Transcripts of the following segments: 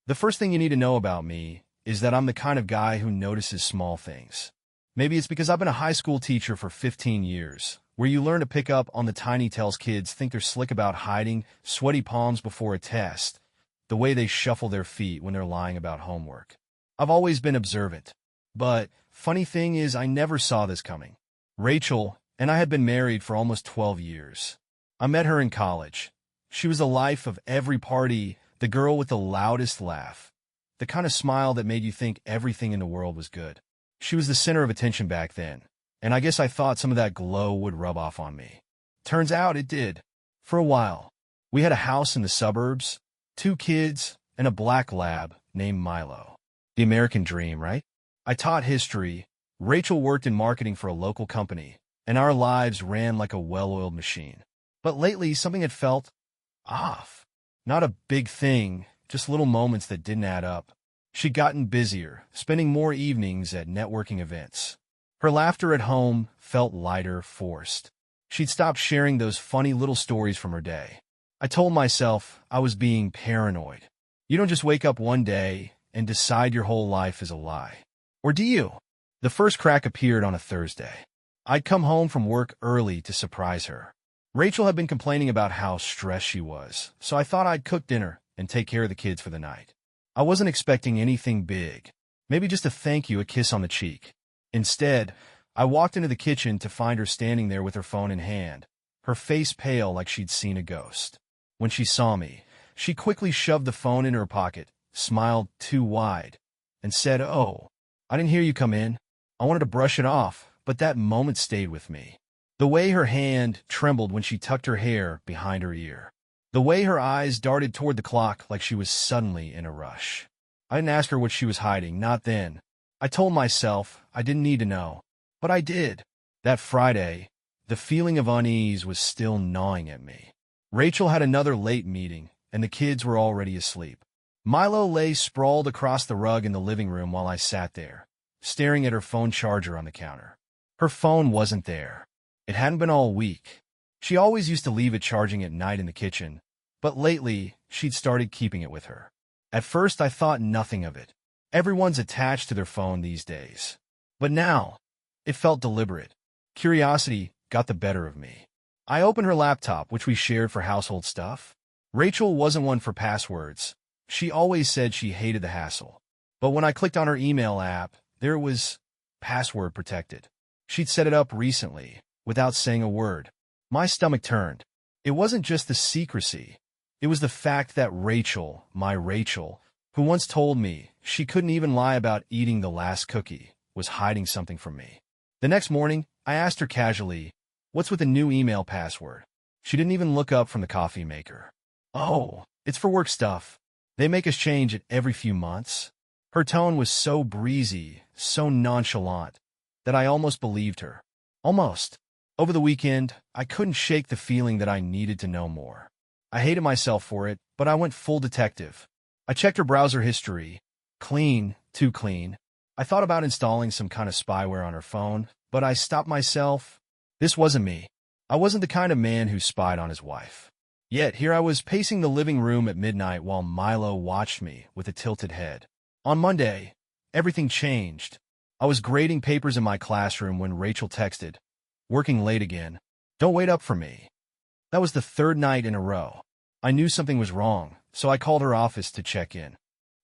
The first thing you need to know about me is that I'm the kind of guy who notices small things. Maybe it's because I've been a high school teacher for 15 years, where you learn to pick up on the tiny tells kids think they're slick about hiding sweaty palms before a test, the way they shuffle their feet when they're lying about homework. I've always been observant. But funny thing is I never saw this coming. Rachel and I had been married for almost 12 years. I met her in college. She was the life of every party, the girl with the loudest laugh, the kind of smile that made you think everything in the world was good. She was the center of attention back then, and I guess I thought some of that glow would rub off on me. Turns out it did. For a while. We had a house in the suburbs, 2 kids, and a black lab named Milo. The American dream, right? I taught history. Rachel worked in marketing for a local company, and our lives ran like a well-oiled machine. But lately, something had felt off. Not a big thing, just little moments that didn't add up. She'd gotten busier, spending more evenings at networking events. Her laughter at home felt lighter, forced. She'd stopped sharing those funny little stories from her day. I told myself I was being paranoid. You don't just wake up one day and decide your whole life is a lie. Or do you? The first crack appeared on a Thursday. I'd come home from work early to surprise her. Rachel had been complaining about how stressed she was, so I thought I'd cook dinner and take care of the kids for the night. I wasn't expecting anything big, maybe just a thank you, a kiss on the cheek. Instead, I walked into the kitchen to find her standing there with her phone in hand, her face pale like she'd seen a ghost. When she saw me, she quickly shoved the phone in her pocket, smiled too wide, and said, "Oh, I didn't hear you come in." I wanted to brush it off, but that moment stayed with me. The way her hand trembled when she tucked her hair behind her ear. The way her eyes darted toward the clock like she was suddenly in a rush. I didn't ask her what she was hiding, not then. I told myself I didn't need to know, but I did. That Friday, the feeling of unease was still gnawing at me. Rachel had another late meeting, and the kids were already asleep. Milo lay sprawled across the rug in the living room while I sat there, staring at her phone charger on the counter. Her phone wasn't there. It hadn't been all week. She always used to leave it charging at night in the kitchen, but lately, she'd started keeping it with her. At first, I thought nothing of it. Everyone's attached to their phone these days. But now, it felt deliberate. Curiosity got the better of me. I opened her laptop, which we shared for household stuff. Rachel wasn't one for passwords. She always said she hated the hassle. But when I clicked on her email app, there was password protected. She'd set it up recently, without saying a word. My stomach turned. It wasn't just the secrecy. It was the fact that Rachel, my Rachel, who once told me she couldn't even lie about eating the last cookie, was hiding something from me. The next morning, I asked her casually, "What's with the new email password?" She didn't even look up from the coffee maker. "Oh, it's for work stuff. They make us change it every few months." Her tone was so breezy, so nonchalant, that I almost believed her. Almost. Over the weekend, I couldn't shake the feeling that I needed to know more. I hated myself for it, but I went full detective. I checked her browser history. Clean, too clean. I thought about installing some kind of spyware on her phone, but I stopped myself. This wasn't me. I wasn't the kind of man who spied on his wife. Yet here I was pacing the living room at midnight while Milo watched me with a tilted head. On Monday, everything changed. I was grading papers in my classroom when Rachel texted, "Working late again. Don't wait up for me." That was the 3rd night in a row. I knew something was wrong, so I called her office to check in.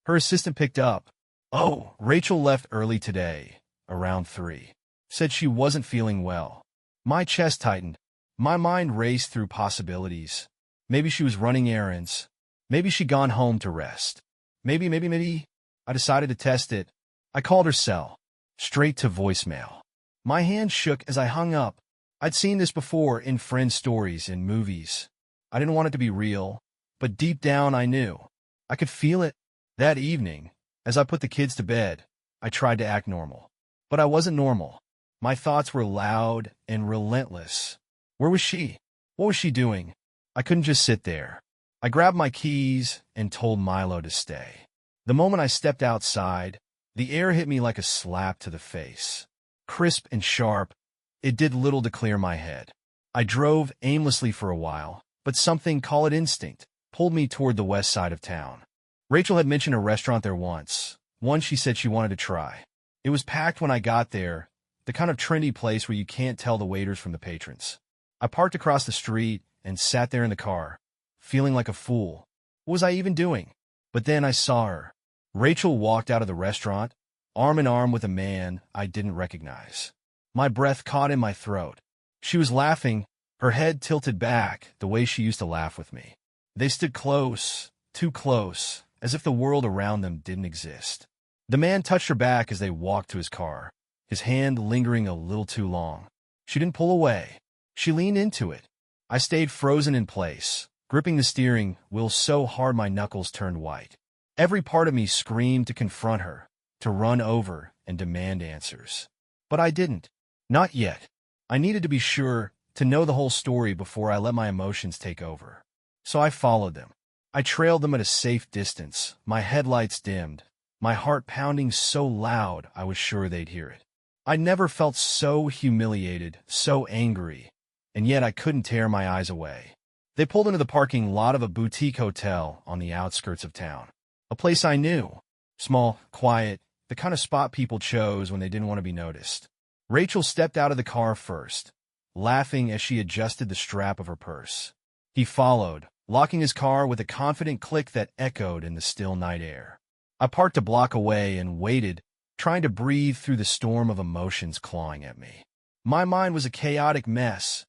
Her assistant picked up. "Oh, Rachel left early today, around 3. Said she wasn't feeling well." My chest tightened. My mind raced through possibilities. Maybe she was running errands. Maybe she'd gone home to rest. Maybe. I decided to test it. I called her cell. Straight to voicemail. My hand shook as I hung up. I'd seen this before in friend stories and movies. I didn't want it to be real, but deep down I knew. I could feel it. That evening, as I put the kids to bed, I tried to act normal. But I wasn't normal. My thoughts were loud and relentless. Where was she? What was she doing? I couldn't just sit there. I grabbed my keys and told Milo to stay. The moment I stepped outside, the air hit me like a slap to the face. Crisp and sharp, it did little to clear my head. I drove aimlessly for a while, but something, call it instinct, pulled me toward the west side of town. Rachel had mentioned a restaurant there once, one she said she wanted to try. It was packed when I got there, the kind of trendy place where you can't tell the waiters from the patrons. I parked across the street and sat there in the car, feeling like a fool. What was I even doing? But then I saw her. Rachel walked out of the restaurant, arm in arm with a man I didn't recognize. My breath caught in my throat. She was laughing, her head tilted back the way she used to laugh with me. They stood close, too close, as if the world around them didn't exist. The man touched her back as they walked to his car, his hand lingering a little too long. She didn't pull away. She leaned into it. I stayed frozen in place, gripping the steering wheel so hard my knuckles turned white. Every part of me screamed to confront her, to run over and demand answers. But I didn't. Not yet. I needed to be sure, to know the whole story before I let my emotions take over. So I followed them. I trailed them at a safe distance, my headlights dimmed, my heart pounding so loud I was sure they'd hear it. I never felt so humiliated, so angry, and yet I couldn't tear my eyes away. They pulled into the parking lot of a boutique hotel on the outskirts of town. A place I knew. Small, quiet, the kind of spot people chose when they didn't want to be noticed. Rachel stepped out of the car first, laughing as she adjusted the strap of her purse. He followed, locking his car with a confident click that echoed in the still night air. I parked a block away and waited, trying to breathe through the storm of emotions clawing at me. My mind was a chaotic mess.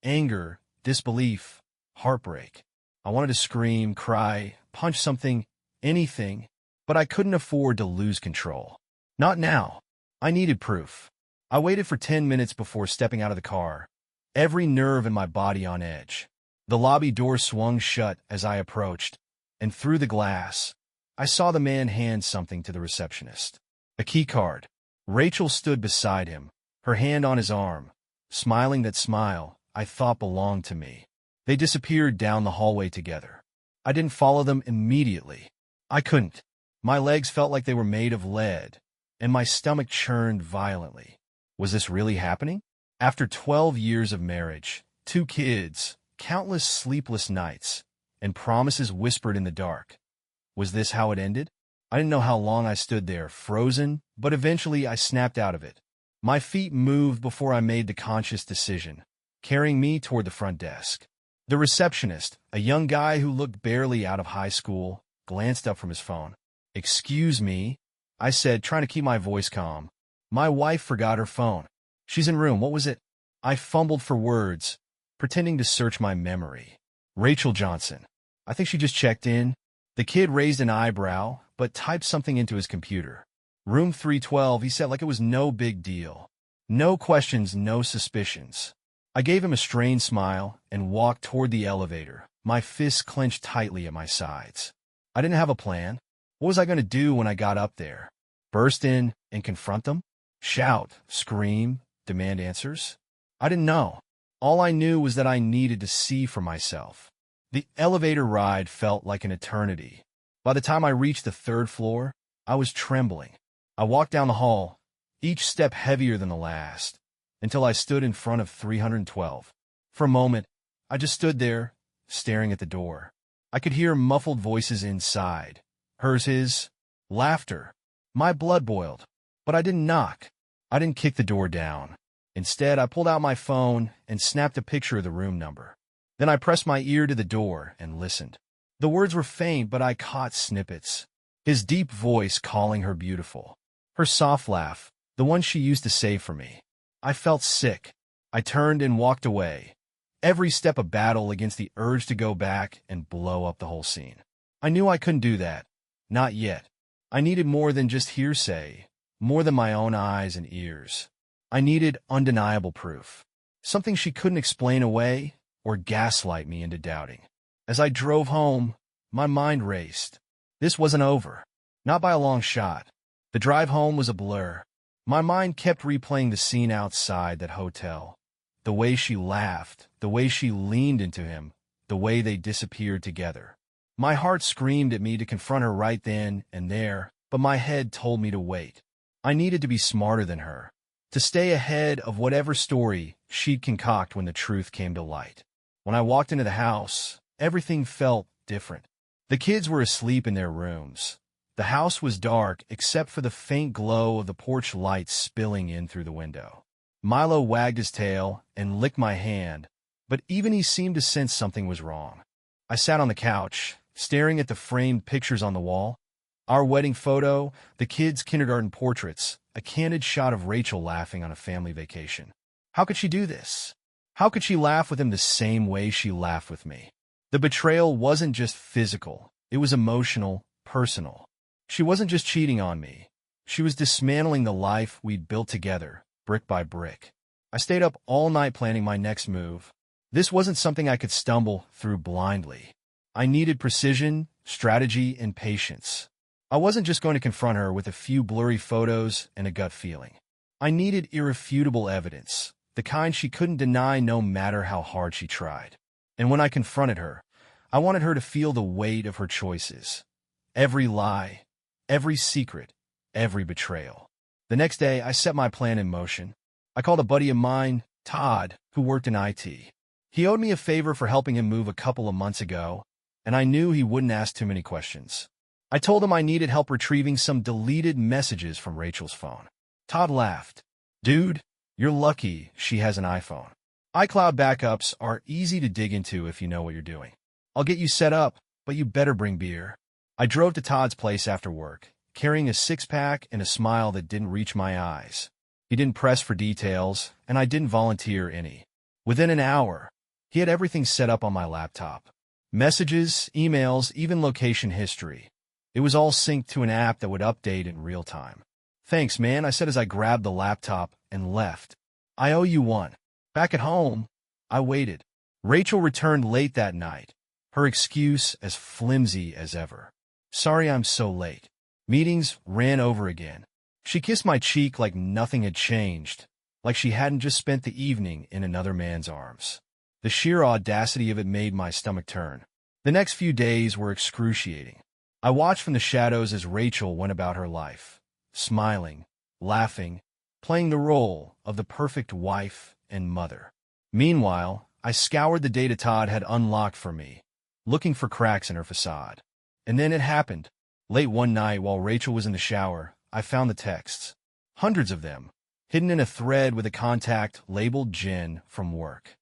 Anger, disbelief, heartbreak. I wanted to scream, cry, punch something, anything, but I couldn't afford to lose control. Not now. I needed proof. I waited for 10 minutes before stepping out of the car, every nerve in my body on edge. The lobby door swung shut as I approached, and through the glass, I saw the man hand something to the receptionist. A key card. Rachel stood beside him, her hand on his arm, smiling that smile I thought belonged to me. They disappeared down the hallway together. I didn't follow them immediately. I couldn't. My legs felt like they were made of lead, and my stomach churned violently. Was this really happening? After 12 years of marriage, 2 kids, countless sleepless nights, and promises whispered in the dark. Was this how it ended? I didn't know how long I stood there, frozen, but eventually I snapped out of it. My feet moved before I made the conscious decision, carrying me toward the front desk. The receptionist, a young guy who looked barely out of high school, glanced up from his phone. "Excuse me," I said, trying to keep my voice calm. "My wife forgot her phone. She's in room. What was it?" I fumbled for words, pretending to search my memory. "Rachel Johnson. I think she just checked in." The kid raised an eyebrow, but typed something into his computer. "Room 312, he said, like it was no big deal. No questions, no suspicions." I gave him a strained smile and walked toward the elevator, my fists clenched tightly at my sides. I didn't have a plan. What was I going to do when I got up there? Burst in and confront them? Shout, scream, demand answers? I didn't know. All I knew was that I needed to see for myself. The elevator ride felt like an eternity. By the time I reached the 3rd floor, I was trembling. I walked down the hall, each step heavier than the last, until I stood in front of 312. For a moment, I just stood there, staring at the door. I could hear muffled voices inside. Hers, his, laughter. My blood boiled. But I didn't knock. I didn't kick the door down. Instead, I pulled out my phone and snapped a picture of the room number. Then I pressed my ear to the door and listened. The words were faint, but I caught snippets. His deep voice calling her beautiful. Her soft laugh, the one she used to save for me. I felt sick. I turned and walked away. Every step a battle against the urge to go back and blow up the whole scene. I knew I couldn't do that. Not yet. I needed more than just hearsay, more than my own eyes and ears. I needed undeniable proof. Something she couldn't explain away or gaslight me into doubting. As I drove home, my mind raced. This wasn't over. Not by a long shot. The drive home was a blur. My mind kept replaying the scene outside that hotel. The way she laughed, the way she leaned into him, the way they disappeared together. My heart screamed at me to confront her right then and there, but my head told me to wait. I needed to be smarter than her, to stay ahead of whatever story she'd concoct when the truth came to light. When I walked into the house, everything felt different. The kids were asleep in their rooms. The house was dark except for the faint glow of the porch lights spilling in through the window. Milo wagged his tail and licked my hand, but even he seemed to sense something was wrong. I sat on the couch, staring at the framed pictures on the wall. Our wedding photo, the kids' kindergarten portraits, a candid shot of Rachel laughing on a family vacation. How could she do this? How could she laugh with him the same way she laughed with me? The betrayal wasn't just physical. It was emotional, personal. She wasn't just cheating on me. She was dismantling the life we'd built together, brick by brick. I stayed up all night planning my next move. This wasn't something I could stumble through blindly. I needed precision, strategy, and patience. I wasn't just going to confront her with a few blurry photos and a gut feeling. I needed irrefutable evidence, the kind she couldn't deny no matter how hard she tried. And when I confronted her, I wanted her to feel the weight of her choices. Every lie, every secret, every betrayal. The next day, I set my plan in motion. I called a buddy of mine, Todd, who worked in IT. He owed me a favor for helping him move a couple of months ago, and I knew he wouldn't ask too many questions. I told him I needed help retrieving some deleted messages from Rachel's phone. Todd laughed. Dude, you're lucky she has an iPhone. iCloud backups are easy to dig into if you know what you're doing. I'll get you set up, but you better bring beer. I drove to Todd's place after work, carrying a six-pack and a smile that didn't reach my eyes. He didn't press for details, and I didn't volunteer any. Within an hour, he had everything set up on my laptop. Messages, emails, even location history. It was all synced to an app that would update in real time. Thanks, man, I said as I grabbed the laptop and left. I owe you one. Back at home, I waited. Rachel returned late that night, her excuse as flimsy as ever. Sorry I'm so late. Meetings ran over again. She kissed my cheek like nothing had changed, like she hadn't just spent the evening in another man's arms. The sheer audacity of it made my stomach turn. The next few days were excruciating. I watched from the shadows as Rachel went about her life, smiling, laughing, playing the role of the perfect wife and mother. Meanwhile, I scoured the data Todd had unlocked for me, looking for cracks in her facade. And then it happened. Late one night while Rachel was in the shower, I found the texts. Hundreds of them, hidden in a thread with a contact labeled Jen from work.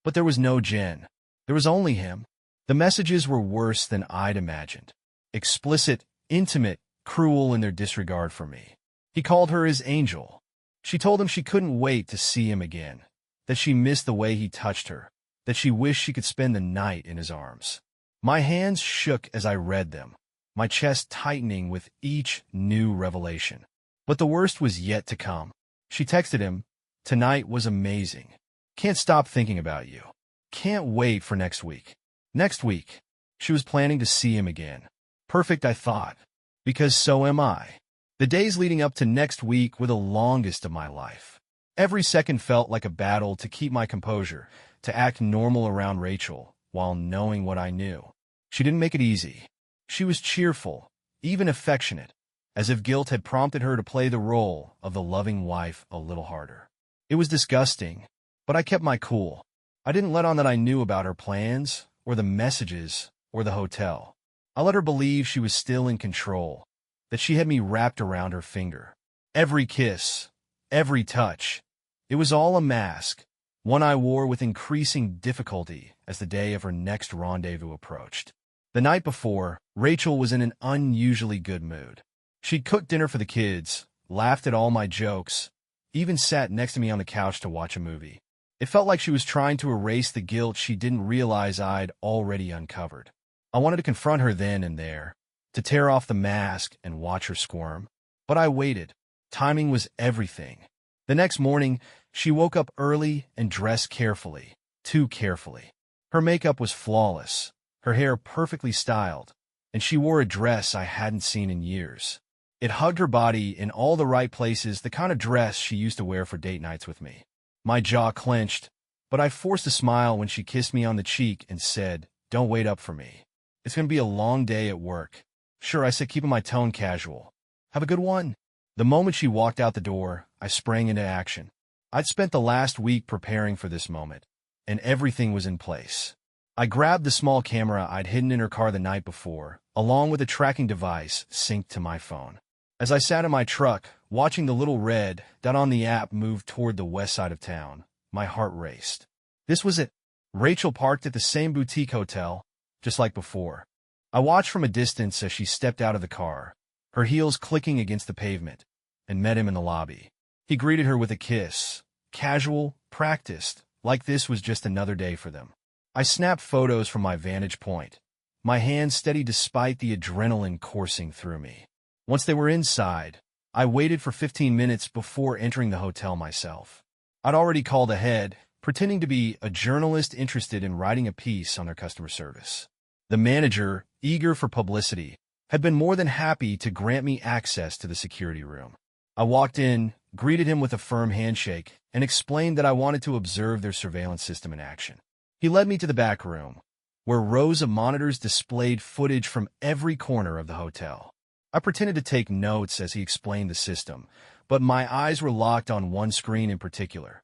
But there was no Jen. There was only him. The messages were worse than I'd imagined. Explicit, intimate, cruel in their disregard for me. He called her his angel. She told him she couldn't wait to see him again, that she missed the way he touched her, that she wished she could spend the night in his arms. My hands shook as I read them, my chest tightening with each new revelation. But the worst was yet to come. She texted him, "Tonight was amazing. Can't stop thinking about you. Can't wait for next week." Next week, she was planning to see him again. Perfect, I thought, because so am I. The days leading up to next week were the longest of my life. Every second felt like a battle to keep my composure, to act normal around Rachel while knowing what I knew. She didn't make it easy. She was cheerful, even affectionate, as if guilt had prompted her to play the role of the loving wife a little harder. It was disgusting, but I kept my cool. I didn't let on that I knew about her plans, or the messages, or the hotel. I let her believe she was still in control, that she had me wrapped around her finger. Every kiss, every touch, it was all a mask, one I wore with increasing difficulty as the day of her next rendezvous approached. The night before, Rachel was in an unusually good mood. She'd cooked dinner for the kids, laughed at all my jokes, even sat next to me on the couch to watch a movie. It felt like she was trying to erase the guilt she didn't realize I'd already uncovered. I wanted to confront her then and there, to tear off the mask and watch her squirm. But I waited. Timing was everything. The next morning, she woke up early and dressed carefully, too carefully. Her makeup was flawless, her hair perfectly styled, and she wore a dress I hadn't seen in years. It hugged her body in all the right places, the kind of dress she used to wear for date nights with me. My jaw clenched, but I forced a smile when she kissed me on the cheek and said, "Don't wait up for me. It's going to be a long day at work." "Sure," I said, keeping my tone casual. "Have a good one." The moment she walked out the door, I sprang into action. I'd spent the last week preparing for this moment, and everything was in place. I grabbed the small camera I'd hidden in her car the night before, along with a tracking device synced to my phone. As I sat in my truck, watching the little red dot on the app move toward the west side of town, my heart raced. This was it. Rachel parked at the same boutique hotel, just like before. I watched from a distance as she stepped out of the car, her heels clicking against the pavement, and met him in the lobby. He greeted her with a kiss, casual, practiced, like this was just another day for them. I snapped photos from my vantage point, my hands steady despite the adrenaline coursing through me. Once they were inside, I waited for 15 minutes before entering the hotel myself. I'd already called ahead, pretending to be a journalist interested in writing a piece on their customer service. The manager, eager for publicity, had been more than happy to grant me access to the security room. I walked in, greeted him with a firm handshake, and explained that I wanted to observe their surveillance system in action. He led me to the back room, where rows of monitors displayed footage from every corner of the hotel. I pretended to take notes as he explained the system, but my eyes were locked on one screen in particular,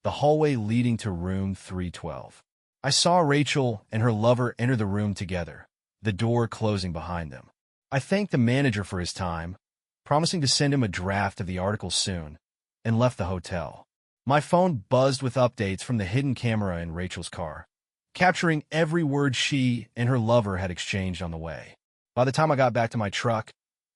the hallway leading to room 312. I saw Rachel and her lover enter the room together, the door closing behind them. I thanked the manager for his time, promising to send him a draft of the article soon, and left the hotel. My phone buzzed with updates from the hidden camera in Rachel's car, capturing every word she and her lover had exchanged on the way. By the time I got back to my truck,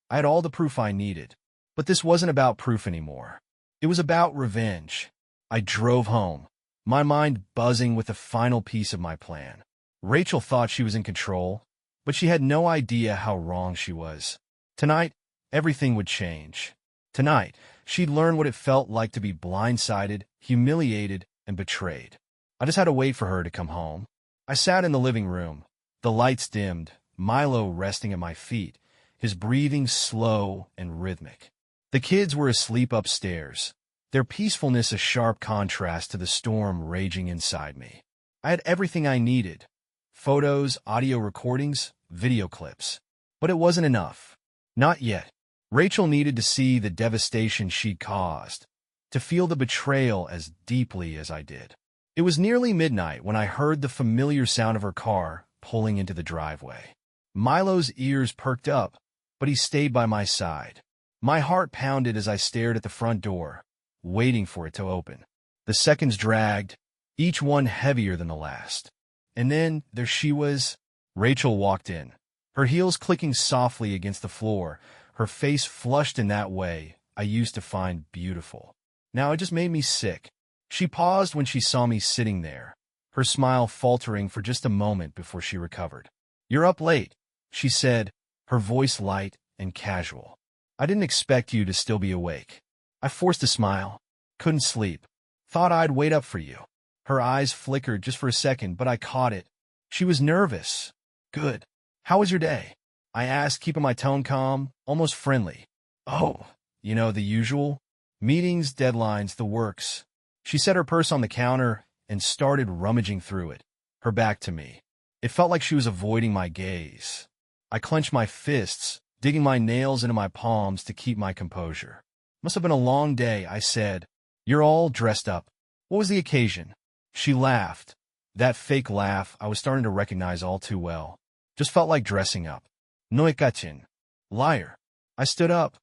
I had all the proof I needed. But this wasn't about proof anymore. It was about revenge. I drove home, my mind buzzing with the final piece of my plan. Rachel thought she was in control, but she had no idea how wrong she was. Tonight, everything would change. Tonight, she'd learn what it felt like to be blindsided, humiliated, and betrayed. I just had to wait for her to come home. I sat in the living room, the lights dimmed, Milo resting at my feet, his breathing slow and rhythmic. The kids were asleep upstairs, their peacefulness a sharp contrast to the storm raging inside me. I had everything I needed: photos, audio recordings, video clips. But it wasn't enough. Not yet. Rachel needed to see the devastation she'd caused, to feel the betrayal as deeply as I did. It was nearly midnight when I heard the familiar sound of her car pulling into the driveway. Milo's ears perked up, but he stayed by my side. My heart pounded as I stared at the front door, waiting for it to open. The seconds dragged, each one heavier than the last. And then there she was. Rachel walked in, her heels clicking softly against the floor, her face flushed in that way I used to find beautiful. Now it just made me sick. She paused when she saw me sitting there, her smile faltering for just a moment before she recovered. "You're up late," she said, her voice light and casual. "I didn't expect you to still be awake." I forced a smile. "Couldn't sleep. Thought I'd wait up for you." Her eyes flickered just for a second, but I caught it. She was nervous. "Good. How was your day?" I asked, keeping my tone calm, almost friendly. "Oh, the usual. Meetings, deadlines, the works." She set her purse on the counter and started rummaging through it, her back to me. It felt like she was avoiding my gaze. I clenched my fists, digging my nails into my palms to keep my composure. "Must have been a long day," I said. "You're all dressed up. What was the occasion?" She laughed. That fake laugh I was starting to recognize all too well. Just felt like dressing up. "Noikachin." Liar. I stood up,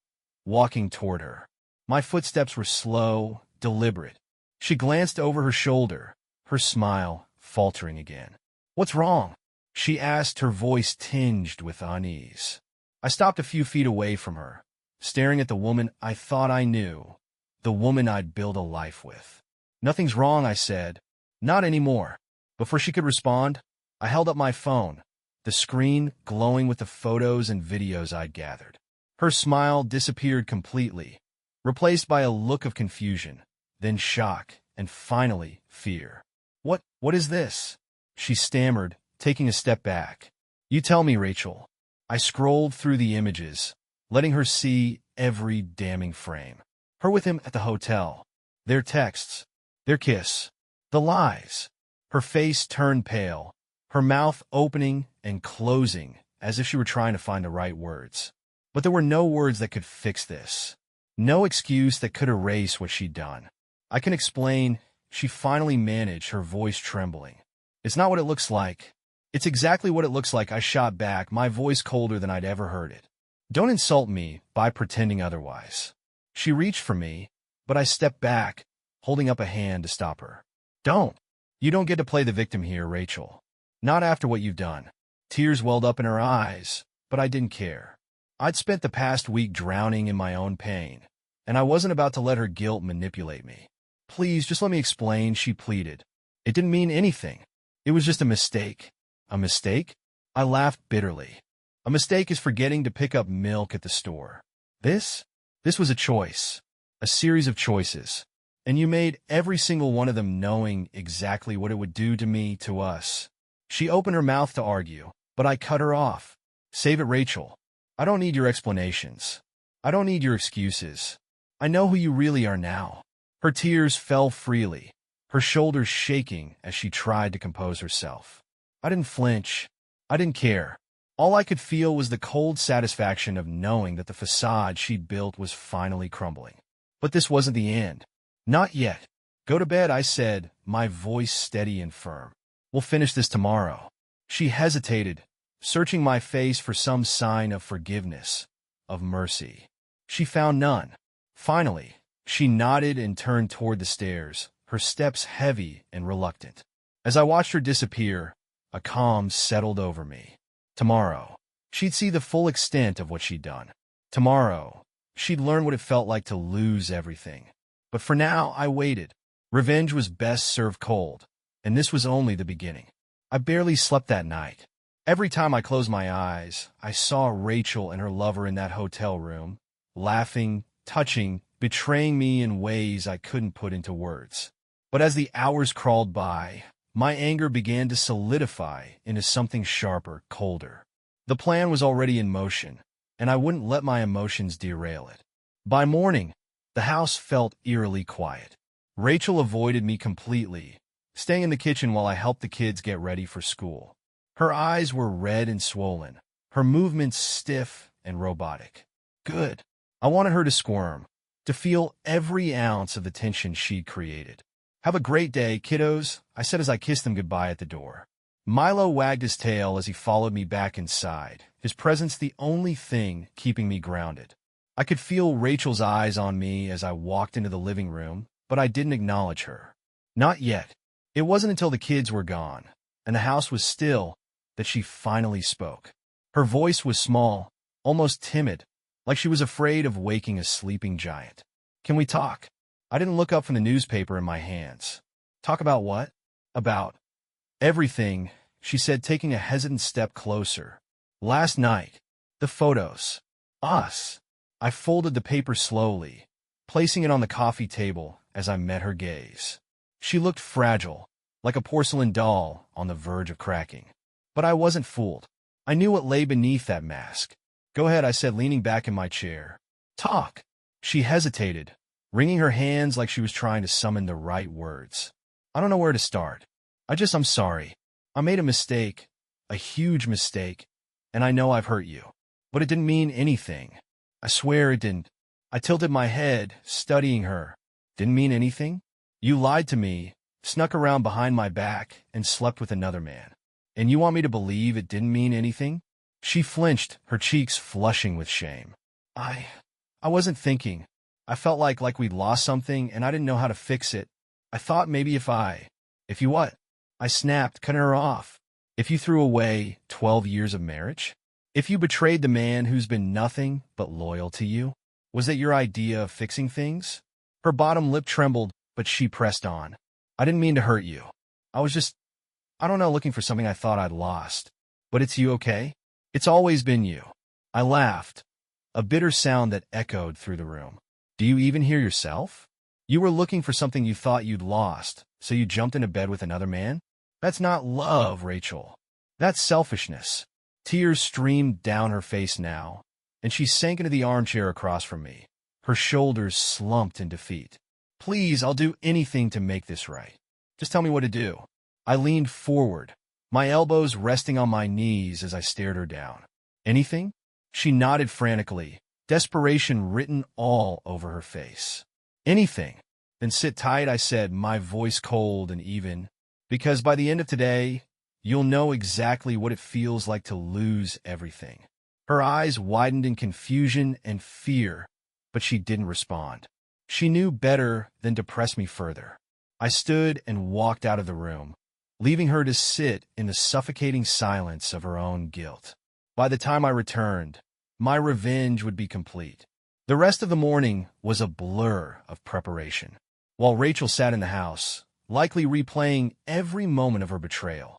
walking toward her. My footsteps were slow, deliberate. She glanced over her shoulder, her smile faltering again. "What's wrong?" she asked, her voice tinged with unease. I stopped a few feet away from her, staring at the woman I thought I knew, the woman I'd built a life with. "Nothing's wrong," I said. "Not anymore." Before she could respond, I held up my phone, the screen glowing with the photos and videos I'd gathered. Her smile disappeared completely, replaced by a look of confusion, then shock, and finally fear. What is this?" she stammered, taking a step back. "You tell me, Rachel." I scrolled through the images, letting her see every damning frame. Her with him at the hotel, their texts, their kiss, the lies. Her face turned pale, her mouth opening and closing as if she were trying to find the right words. But there were no words that could fix this. No excuse that could erase what she'd done. "I can explain," she finally managed, her voice trembling. It's not what it looks like. It's exactly what it looks like, I shot back, my voice colder than I'd ever heard it. Don't insult me by pretending otherwise. She reached for me, but I stepped back, holding up a hand to stop her. Don't. You don't get to play the victim here, Rachel. Not after what you've done. Tears welled up in her eyes, but I didn't care. I'd spent the past week drowning in my own pain, and I wasn't about to let her guilt manipulate me. Please, just let me explain, she pleaded. It didn't mean anything. It was just a mistake. A mistake? I laughed bitterly. A mistake is forgetting to pick up milk at the store. This was a choice. A series of choices. And you made every single one of them knowing exactly what it would do to me, to us. She opened her mouth to argue, but I cut her off. Save it, Rachel. I don't need your explanations. I don't need your excuses. I know who you really are now. Her tears fell freely, her shoulders shaking as she tried to compose herself. I didn't flinch. I didn't care. All I could feel was the cold satisfaction of knowing that the facade she'd built was finally crumbling. But this wasn't the end. Not yet. Go to bed, I said, my voice steady and firm. We'll finish this tomorrow. She hesitated, searching my face for some sign of forgiveness, of mercy. She found none. Finally, she nodded and turned toward the stairs, her steps heavy and reluctant. As I watched her disappear, a calm settled over me. Tomorrow, she'd see the full extent of what she'd done. Tomorrow, she'd learn what it felt like to lose everything. But for now, I waited. Revenge was best served cold, and this was only the beginning. I barely slept that night. Every time I closed my eyes, I saw Rachel and her lover in that hotel room, laughing, touching, betraying me in ways I couldn't put into words. But as the hours crawled by, my anger began to solidify into something sharper, colder. The plan was already in motion, and I wouldn't let my emotions derail it. By morning, the house felt eerily quiet. Rachel avoided me completely, staying in the kitchen while I helped the kids get ready for school. Her eyes were red and swollen, her movements stiff and robotic. Good. I wanted her to squirm, to feel every ounce of the tension she'd created. Have a great day, kiddos, I said as I kissed them goodbye at the door. Milo wagged his tail as he followed me back inside, his presence the only thing keeping me grounded. I could feel Rachel's eyes on me as I walked into the living room, but I didn't acknowledge her. Not yet. It wasn't until the kids were gone, and the house was still, that she finally spoke. Her voice was small, almost timid, like she was afraid of waking a sleeping giant. Can we talk? I didn't look up from the newspaper in my hands. Talk about what? About everything, she said, taking a hesitant step closer. Last night, the photos. Us. I folded the paper slowly, placing it on the coffee table as I met her gaze. She looked fragile, like a porcelain doll on the verge of cracking. But I wasn't fooled. I knew what lay beneath that mask. Go ahead, I said, leaning back in my chair. Talk. She hesitated, wringing her hands like she was trying to summon the right words. I don't know where to start. I'm sorry. I made a mistake, a huge mistake, and I know I've hurt you. But it didn't mean anything. I swear it didn't. I tilted my head, studying her. Didn't mean anything? You lied to me, snuck around behind my back, and slept with another man. And you want me to believe it didn't mean anything? She flinched, her cheeks flushing with shame. I wasn't thinking. I felt like we'd lost something, and I didn't know how to fix it. I thought maybe if you what? I snapped, cutting her off. If you threw away 12 years of marriage? If you betrayed the man who's been nothing but loyal to you? Was that your idea of fixing things? Her bottom lip trembled, but she pressed on. I didn't mean to hurt you. I was just, I don't know, looking for something I thought I'd lost. But it's you, okay? It's always been you. I laughed, a bitter sound that echoed through the room. Do you even hear yourself? You were looking for something you thought you'd lost, so you jumped into bed with another man? That's not love, Rachel. That's selfishness. Tears streamed down her face now, and she sank into the armchair across from me, her shoulders slumped in defeat. Please, I'll do anything to make this right. Just tell me what to do. I leaned forward, my elbows resting on my knees as I stared her down. Anything? She nodded frantically, desperation written all over her face. Anything. Then sit tight, I said, my voice cold and even. Because by the end of today, you'll know exactly what it feels like to lose everything. Her eyes widened in confusion and fear, but she didn't respond. She knew better than to press me further. I stood and walked out of the room, leaving her to sit in the suffocating silence of her own guilt. By the time I returned, my revenge would be complete. The rest of the morning was a blur of preparation. While Rachel sat in the house, likely replaying every moment of her betrayal,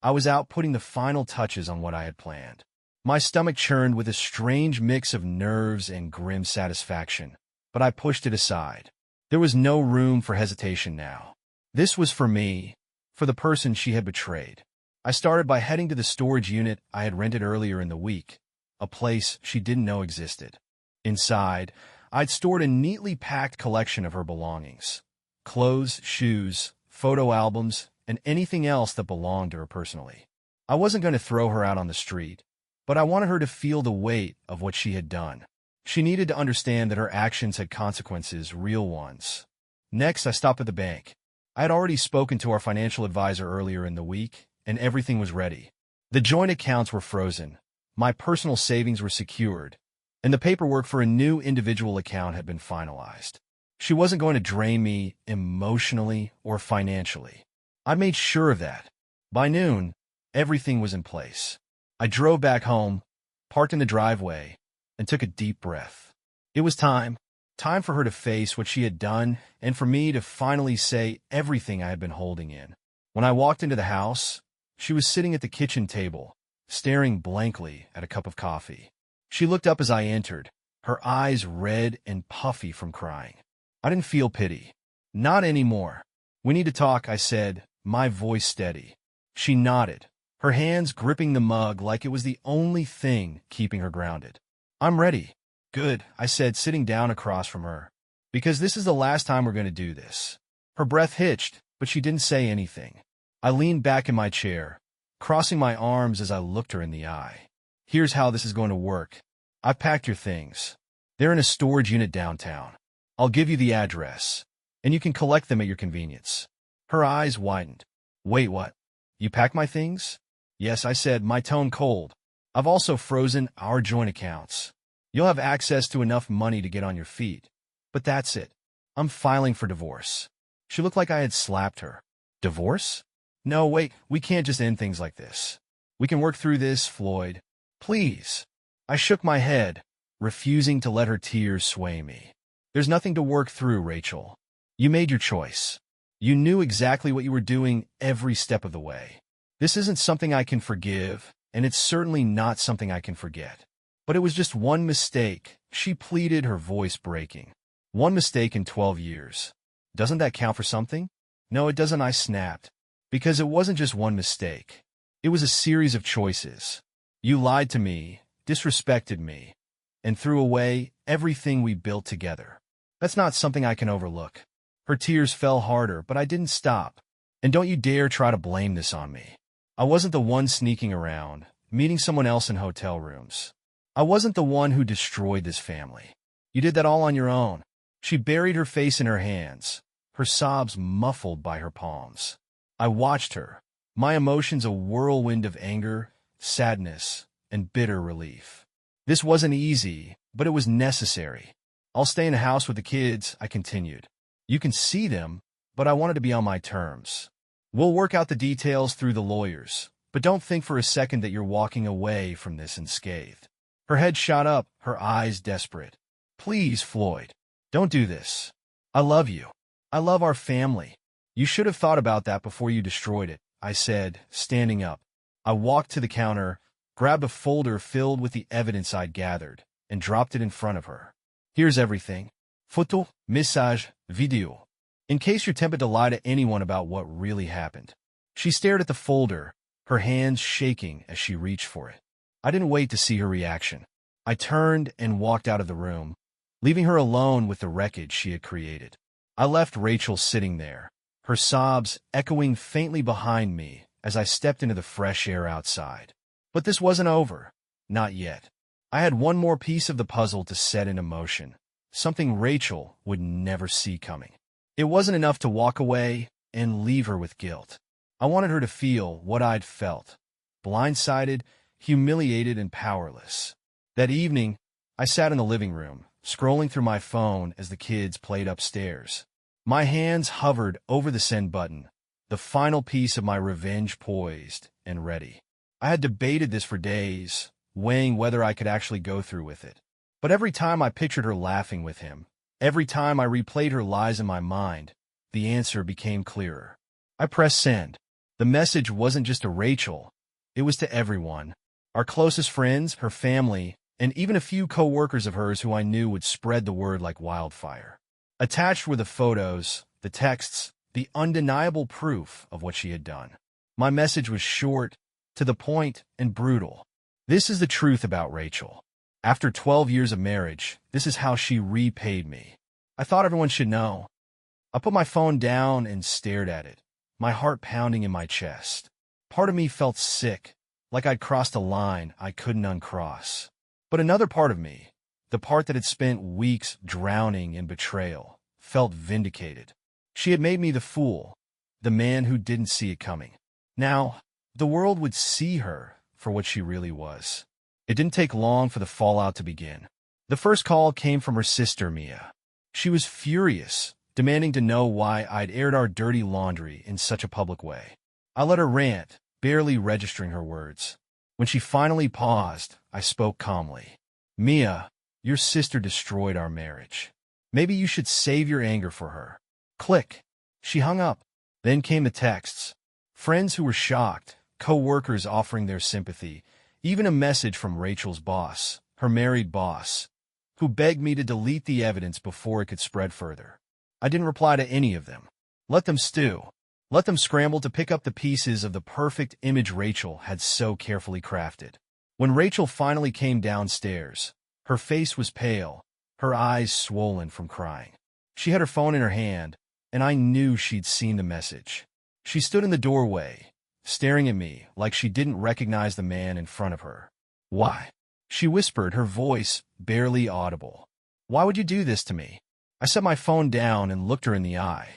I was out putting the final touches on what I had planned. My stomach churned with a strange mix of nerves and grim satisfaction, but I pushed it aside. There was no room for hesitation now. This was for me, for the person she had betrayed. I started by heading to the storage unit I had rented earlier in the week, a place she didn't know existed. Inside, I'd stored a neatly packed collection of her belongings: clothes, shoes, photo albums, and anything else that belonged to her personally. I wasn't going to throw her out on the street, but I wanted her to feel the weight of what she had done. She needed to understand that her actions had consequences, real ones. Next, I stopped at the bank. I had already spoken to our financial advisor earlier in the week, and everything was ready. The joint accounts were frozen, my personal savings were secured, and the paperwork for a new individual account had been finalized. She wasn't going to drain me emotionally or financially. I made sure of that. By noon, everything was in place. I drove back home, parked in the driveway, and took a deep breath. It was time for her to face what she had done and for me to finally say everything I had been holding in. When I walked into the house, she was sitting at the kitchen table, staring blankly at a cup of coffee. She looked up as I entered, her eyes red and puffy from crying. I didn't feel pity. Not anymore. "We need to talk," I said, my voice steady. She nodded, her hands gripping the mug like it was the only thing keeping her grounded. "I'm ready." "Good," I said, sitting down across from her. "Because this is the last time we're going to do this." Her breath hitched, but she didn't say anything. I leaned back in my chair, crossing my arms as I looked her in the eye. "Here's how this is going to work. I've packed your things. They're in a storage unit downtown. I'll give you the address, and you can collect them at your convenience." Her eyes widened. "Wait, what? You packed my things?" "Yes," I said, my tone cold. "I've also frozen our joint accounts. You'll have access to enough money to get on your feet. But that's it. I'm filing for divorce." She looked like I had slapped her. "Divorce?" "No, wait, we can't just end things like this. We can work through this, Floyd. Please." I shook my head, refusing to let her tears sway me. "There's nothing to work through, Rachel. You made your choice. You knew exactly what you were doing every step of the way. This isn't something I can forgive, and it's certainly not something I can forget. But it was just one mistake," she pleaded, her voice breaking. "One mistake in 12 years. Doesn't that count for something?" "No, it doesn't," I snapped. "Because it wasn't just one mistake. It was a series of choices. You lied to me, disrespected me, and threw away everything we built together. That's not something I can overlook." Her tears fell harder, but I didn't stop. "And don't you dare try to blame this on me. I wasn't the one sneaking around, meeting someone else in hotel rooms. I wasn't the one who destroyed this family. You did that all on your own." She buried her face in her hands, her sobs muffled by her palms. I watched her, my emotions a whirlwind of anger, sadness, and bitter relief. "This wasn't easy, but it was necessary. I'll stay in the house with the kids," I continued. "You can see them, but I wanted to be on my terms. We'll work out the details through the lawyers, but don't think for a second that you're walking away from this unscathed." Her head shot up, her eyes desperate. "Please, Floyd, don't do this. I love you. I love our family. You should have thought about that before you destroyed it," I said, standing up. I walked to the counter, grabbed a folder filled with the evidence I'd gathered, and dropped it in front of her. "Here's everything. Photo, message, video. In case you're tempted to lie to anyone about what really happened." She stared at the folder, her hands shaking as she reached for it. I didn't wait to see her reaction. I turned and walked out of the room, leaving her alone with the wreckage she had created. I left Rachel sitting there, her sobs echoing faintly behind me as I stepped into the fresh air outside. But this wasn't over. Not yet. I had one more piece of the puzzle to set into motion, something Rachel would never see coming. It wasn't enough to walk away and leave her with guilt. I wanted her to feel what I'd felt: blindsided, humiliated, and powerless. That evening, I sat in the living room, scrolling through my phone as the kids played upstairs. My hands hovered over the send button, the final piece of my revenge poised and ready. I had debated this for days, weighing whether I could actually go through with it. But every time I pictured her laughing with him, every time I replayed her lies in my mind, the answer became clearer. I pressed send. The message wasn't just to Rachel, it was to everyone. Our closest friends, her family, and even a few co-workers of hers who I knew would spread the word like wildfire. Attached were the photos, the texts, the undeniable proof of what she had done. My message was short, to the point, and brutal. This is the truth about Rachel. After 12 years of marriage, this is how she repaid me. I thought everyone should know. I put my phone down and stared at it, my heart pounding in my chest. Part of me felt sick, like I'd crossed a line I couldn't uncross. But another part of me, the part that had spent weeks drowning in betrayal, felt vindicated. She had made me the fool, the man who didn't see it coming. Now, the world would see her for what she really was. It didn't take long for the fallout to begin. The first call came from her sister, Mia. She was furious, demanding to know why I'd aired our dirty laundry in such a public way. I let her rant, barely registering her words. When she finally paused, I spoke calmly. Mia, your sister destroyed our marriage. Maybe you should save your anger for her. Click. She hung up. Then came the texts. Friends who were shocked, co-workers offering their sympathy, even a message from Rachel's boss, her married boss, who begged me to delete the evidence before it could spread further. I didn't reply to any of them. Let them stew. Let them scramble to pick up the pieces of the perfect image Rachel had so carefully crafted. When Rachel finally came downstairs, her face was pale, her eyes swollen from crying. She had her phone in her hand, and I knew she'd seen the message. She stood in the doorway, staring at me like she didn't recognize the man in front of her. Why? She whispered, her voice barely audible. Why would you do this to me? I set my phone down and looked her in the eye.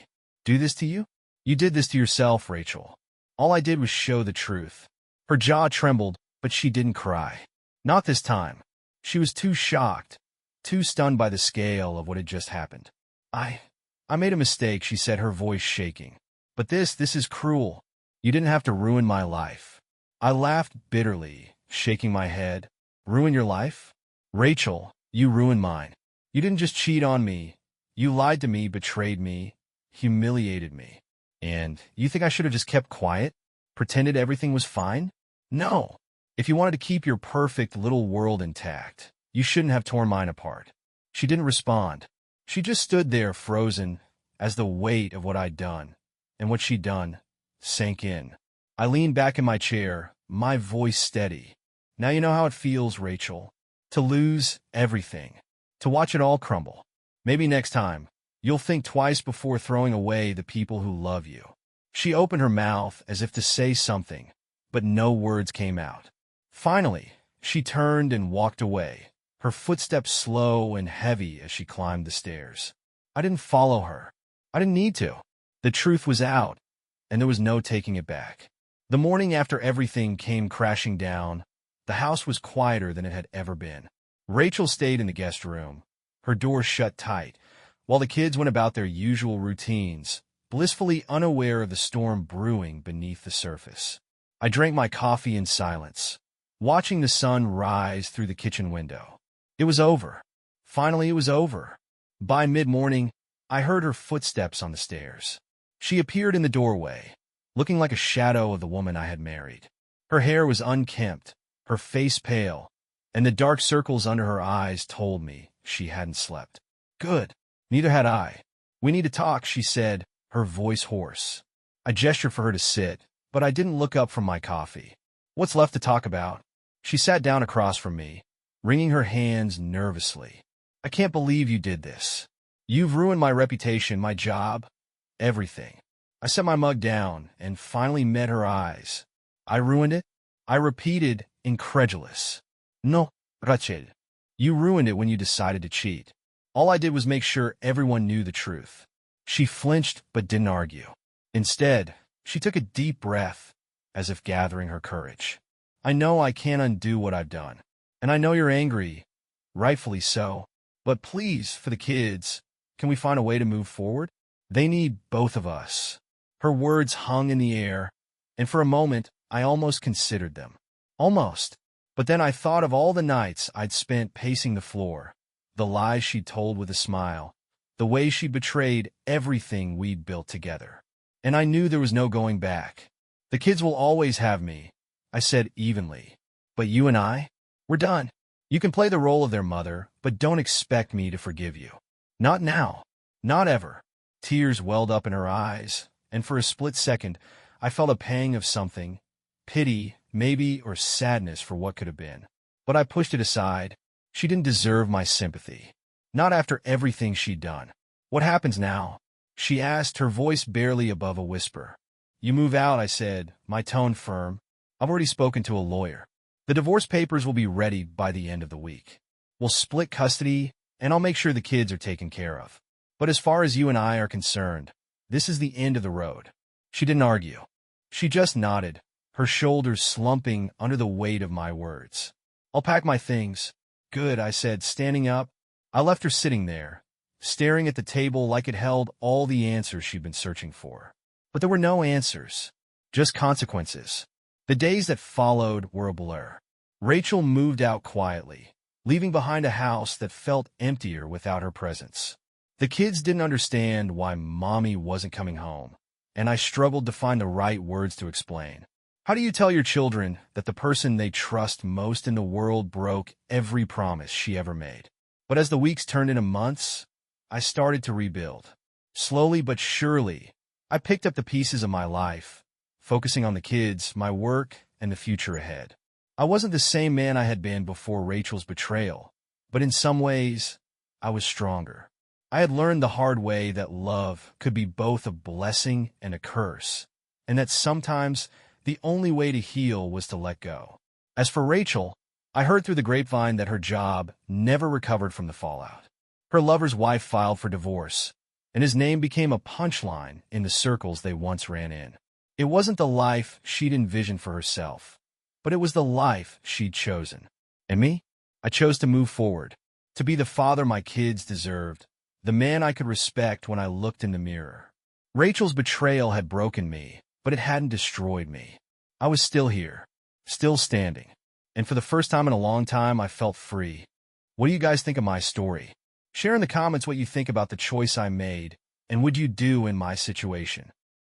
Do this to you? You did this to yourself, Rachel. All I did was show the truth. Her jaw trembled, but she didn't cry. Not this time. She was too shocked, too stunned by the scale of what had just happened. I made a mistake, she said, her voice shaking. But this is cruel. You didn't have to ruin my life. I laughed bitterly, shaking my head. Ruin your life? Rachel, you ruined mine. You didn't just cheat on me. You lied to me, betrayed me, humiliated me. And you think I should have just kept quiet? Pretended everything was fine? No. If you wanted to keep your perfect little world intact, you shouldn't have torn mine apart. She didn't respond. She just stood there frozen as the weight of what I'd done and what she'd done sank in. I leaned back in my chair, my voice steady. Now you know how it feels, Rachel, to lose everything, to watch it all crumble. Maybe next time, you'll think twice before throwing away the people who love you. She opened her mouth as if to say something, but no words came out. Finally, she turned and walked away, her footsteps slow and heavy as she climbed the stairs. I didn't follow her. I didn't need to. The truth was out, and there was no taking it back. The morning after everything came crashing down, the house was quieter than it had ever been. Rachel stayed in the guest room, her door shut tight, while the kids went about their usual routines, blissfully unaware of the storm brewing beneath the surface. I drank my coffee in silence, watching the sun rise through the kitchen window. It was over. Finally, it was over. By mid-morning, I heard her footsteps on the stairs. She appeared in the doorway, looking like a shadow of the woman I had married. Her hair was unkempt, her face pale, and the dark circles under her eyes told me she hadn't slept. Good. Neither had I. We need to talk, she said, her voice hoarse. I gestured for her to sit, but I didn't look up from my coffee. What's left to talk about? She sat down across from me, wringing her hands nervously. I can't believe you did this. You've ruined my reputation, my job, everything. I set my mug down and finally met her eyes. I ruined it? I repeated, incredulous. No, Rachel. You ruined it when you decided to cheat. All I did was make sure everyone knew the truth. She flinched but didn't argue. Instead, She took a deep breath, as if gathering her courage. I know I can't undo what I've done. And I know you're angry, rightfully so. But please, for the kids, can we find a way to move forward? They need both of us. Her words hung in the air, and for a moment, I almost considered them. Almost. But then I thought of all the nights I'd spent pacing the floor, the lies she'd told with a smile, the way she betrayed everything we'd built together. And I knew there was no going back. The kids will always have me, I said evenly. But you and I? We're done. You can play the role of their mother, but don't expect me to forgive you. Not now. Not ever. Tears welled up in her eyes, and for a split second, I felt a pang of something, pity, maybe, or sadness for what could have been. But I pushed it aside. She didn't deserve my sympathy. Not after everything she'd done. What happens now? She asked, her voice barely above a whisper. You move out, I said, my tone firm. I've already spoken to a lawyer. The divorce papers will be ready by the end of the week. We'll split custody, and I'll make sure the kids are taken care of. But as far as you and I are concerned, this is the end of the road. She didn't argue. She just nodded, her shoulders slumping under the weight of my words. I'll pack my things. Good, I said, standing up. I left her sitting there, staring at the table like it held all the answers she'd been searching for. But there were no answers, just consequences. The days that followed were a blur. Rachel moved out quietly, leaving behind a house that felt emptier without her presence. The kids didn't understand why Mommy wasn't coming home, and I struggled to find the right words to explain. How do you tell your children that the person they trust most in the world broke every promise she ever made? But as the weeks turned into months, I started to rebuild. Slowly but surely, I picked up the pieces of my life, focusing on the kids, my work, and the future ahead. I wasn't the same man I had been before Rachel's betrayal, but in some ways, I was stronger. I had learned the hard way that love could be both a blessing and a curse, and that sometimes the only way to heal was to let go. As for Rachel, I heard through the grapevine that her job never recovered from the fallout. Her lover's wife filed for divorce, and his name became a punchline in the circles they once ran in. It wasn't the life she'd envisioned for herself, but it was the life she'd chosen. And me? I chose to move forward, to be the father my kids deserved, the man I could respect when I looked in the mirror. Rachel's betrayal had broken me, but it hadn't destroyed me. I was still here, still standing, and for the first time in a long time, I felt free. What do you guys think of my story? Share in the comments what you think about the choice I made, and would you do in my situation?